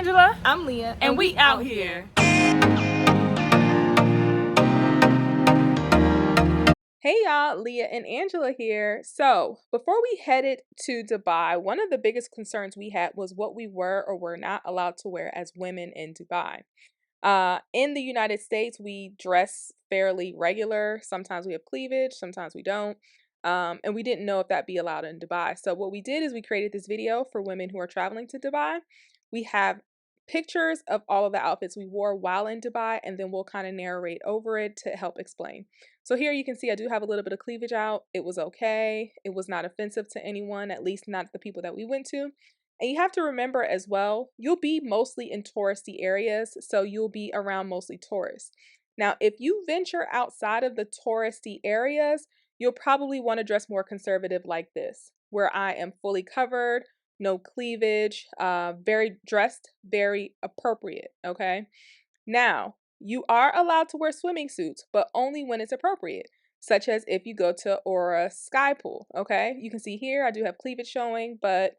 Angela. I'm Leah. And we out here. Hey y'all, Leah and Angela here. So, before we headed to Dubai, one of the biggest concerns we had was what we were or were not allowed to wear as women in Dubai. In the United States, we dress fairly regular. Sometimes we have cleavage, sometimes we don't. And we didn't know if that'd be allowed in Dubai. So, what we did is we created this video for women who are traveling to Dubai. We have pictures of all of the outfits we wore while in Dubai, and then we'll kind of narrate over it to help explain. So here you can see I do have a little bit of cleavage out. It was okay. It was not offensive to anyone, at least not the people that we went to. And you have to remember as well, you'll be mostly in touristy areas, so you'll be around mostly tourists. Now, if you venture outside of the touristy areas, you'll probably want to dress more conservative like this, where I am fully covered, no cleavage, very dressed, very appropriate, okay? Now, you are allowed to wear swimming suits, but only when it's appropriate, such as if you go to Aura Sky Pool, okay? You can see here I do have cleavage showing, but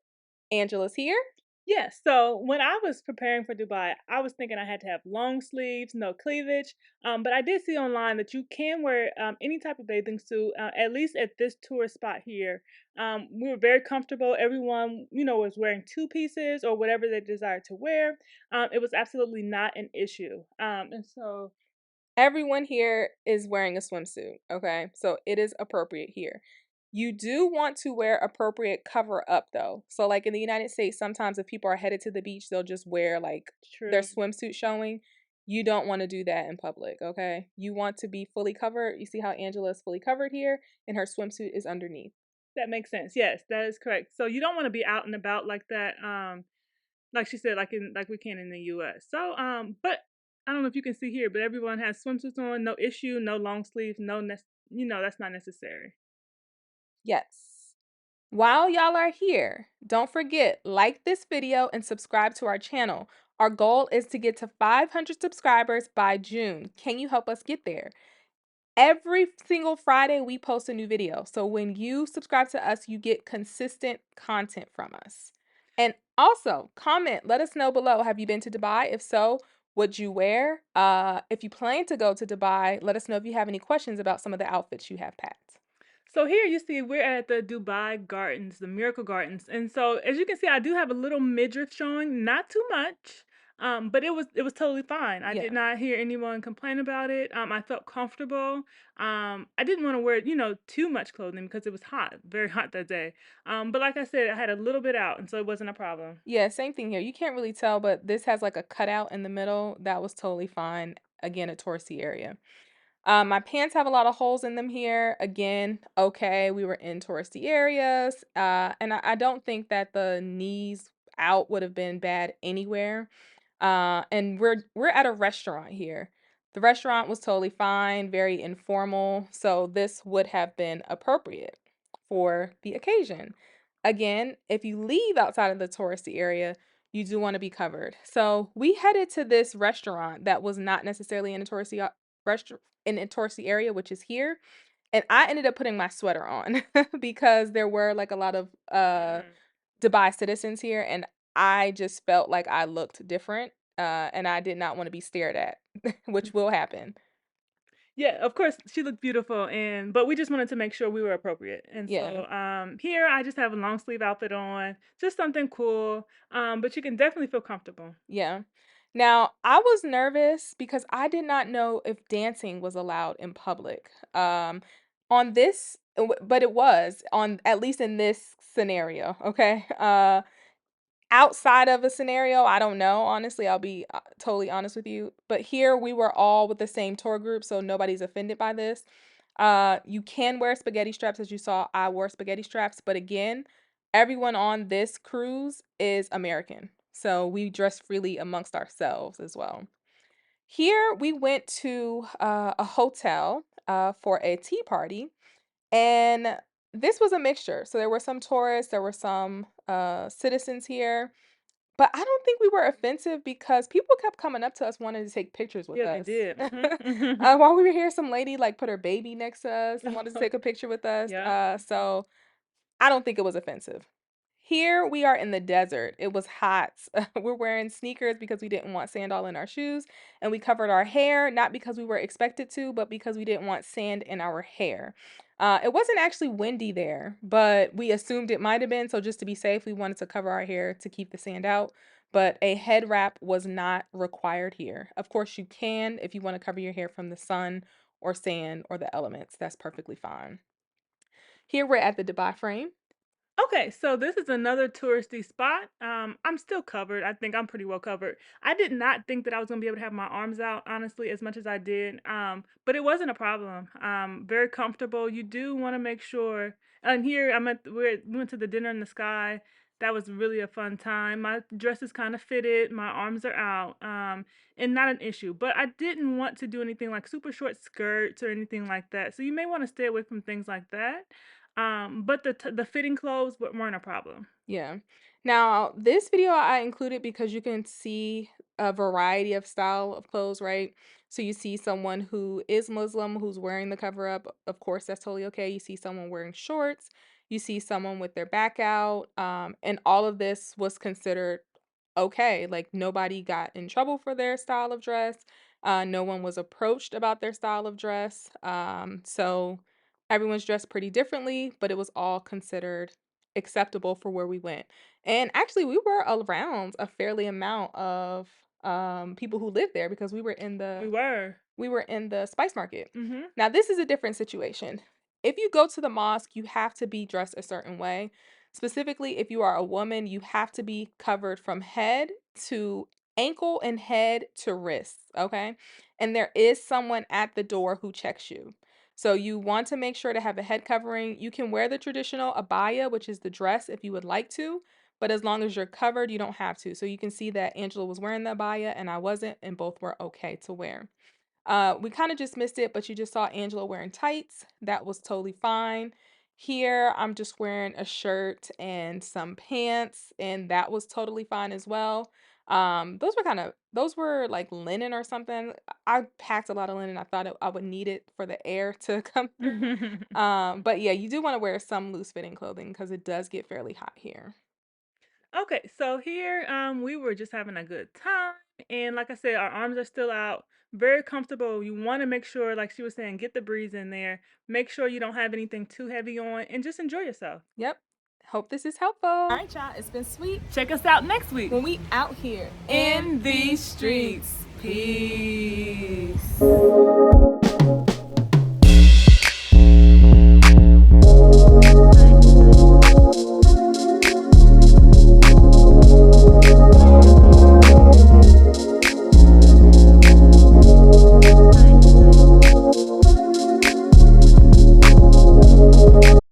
Angela's here. Yeah, so when I was preparing for Dubai, I was thinking I had to have long sleeves, no cleavage. But I did see online that you can wear any type of bathing suit, at least at this tourist spot here. We were very comfortable. Everyone, was wearing two pieces or whatever they desired to wear. It was absolutely not an issue. And so Everyone here is wearing a swimsuit, okay? So it is appropriate here. You do want to wear appropriate cover up though. So like in the United States, sometimes if people are headed to the beach, they'll just wear like their true. swimsuit showing. You don't want to do that in public, okay? You want to be fully covered. You see how Angela is fully covered here and her swimsuit is underneath. That makes sense. Yes, that is correct. So you don't want to be out and about like that. Like she said, like we can in the U.S. So, but I don't know if you can see here, but everyone has swimsuits on, no issue, no long sleeves, that's not necessary. Yes. While y'all are here, don't forget, like this video and subscribe to our channel. Our goal is to get to 500 subscribers by June. Can you help us get there? Every single Friday, we post a new video. So when you subscribe to us, you get consistent content from us. And also, comment, let us know below. Have you been to Dubai? If so, what'd you wear? If you plan to go to Dubai, let us know if you have any questions about some of the outfits you have packed. So here you see we're at the Dubai Gardens, the Miracle Gardens. And so as you can see, I do have a little midriff showing, not too much. But it was totally fine. I Yeah. did not hear anyone complain about it. I felt comfortable. I didn't want to wear, too much clothing because it was hot, very hot that day. But like I said, I had a little bit out, and so it wasn't a problem. Yeah, same thing here. You can't really tell, but this has like a cutout in the middle. That was totally fine. Again, a touristy area. My pants have a lot of holes in them here. Again, okay, we were in touristy areas. And I don't think that the knees out would have been bad anywhere. And we're at a restaurant here. The restaurant was totally fine, very informal, so this would have been appropriate for the occasion. Again, if you leave outside of the touristy area, you do want to be covered. So we headed to this restaurant that was not necessarily in a touristy restaurant in a touristy area, which is here. And I ended up putting my sweater on because there were like a lot of Mm. Dubai citizens here, and I just felt like I looked different, and I did not want to be stared at, which will happen. Yeah, of course she looked beautiful, and but we just wanted to make sure we were appropriate. And Yeah, so here I just have a long sleeve outfit on, just something cool. But you can definitely feel comfortable. yeah. Now, I was nervous because I did not know if dancing was allowed in public. On this, but it was on at least in this scenario. Okay. Outside of a scenario, I don't know. Honestly, I'll be totally honest with you. But here we were all with the same tour group, so nobody's offended by this. You can wear spaghetti straps, as you saw. I wore spaghetti straps, but again, everyone on this cruise is American, so we dress freely amongst ourselves as well. Here we went to a hotel for a tea party, and this was a mixture. So there were some tourists, there were some citizens here, but I don't think we were offensive because people kept coming up to us wanting to take pictures with Yeah, they us. did. Hmm. While we were here, some lady like put her baby next to us and wanted to take a picture with us. Yeah. So I don't think it was offensive. Here we are in the desert. It was hot. We're wearing sneakers because we didn't want sand all in our shoes, and we covered our hair, not because we were expected to, but because we didn't want sand in our hair. It wasn't actually windy there, but we assumed it might have been, so just to be safe, we wanted to cover our hair to keep the sand out. But a head wrap was not required here. Of course, you can if you want to cover your hair from the sun or sand or the elements. That's perfectly fine. Here we're at the Dubai frame. Okay, so this is another touristy spot. I'm still covered. I think I'm pretty well covered. I did not think that I was gonna be able to have my arms out, honestly, as much as I did. But it wasn't a problem. Very comfortable. You do want to make sure. And here we went to the dinner in the sky. That was really a fun time. My dress is kind of fitted. My arms are out. And not an issue. But I didn't want to do anything like super short skirts or anything like that. So you may want to stay away from things like that. But the fitting clothes weren't a problem. Yeah. Now, this video I included because you can see a variety of style of clothes, right? So you see someone who is Muslim who's wearing the cover up. Of course, that's totally okay. You see someone wearing shorts. You see someone with their back out. And all of this was considered okay. Like nobody got in trouble for their style of dress. No one was approached about their style of dress. So everyone's dressed pretty differently, but it was all considered acceptable for where we went. And actually, we were around a fairly amount of people who lived there because We were. we were in the spice market. Mhm. Now, this is a different situation. If you go to the mosque, you have to be dressed a certain way. Specifically, if you are a woman, you have to be covered from head to ankle and head to wrists, okay? And there is someone at the door who checks you. So you want to make sure to have a head covering. You can wear the traditional abaya, which is the dress, if you would like to, but as long as you're covered, you don't have to. So you can see that Angela was wearing the abaya and I wasn't, and both were okay to wear. We kind of just missed it, but you just saw Angela wearing tights. That was totally fine. Here, I'm just wearing a shirt and some pants, and that was totally fine as well. Those were like linen or something. I packed a lot of linen. I thought I would need it for the air to come through. But yeah, you do want to wear some loose fitting clothing because it does get fairly hot here. Okay, so here, we were just having a good time, and like I said, our arms are still out, very comfortable. You want to make sure, like she was saying, get the breeze in there. Make sure you don't have anything too heavy on, and just enjoy yourself. Yep. Hope this is helpful. All All right, y'all, it's been sweet. Check us out next week when we out here in these streets. Peace.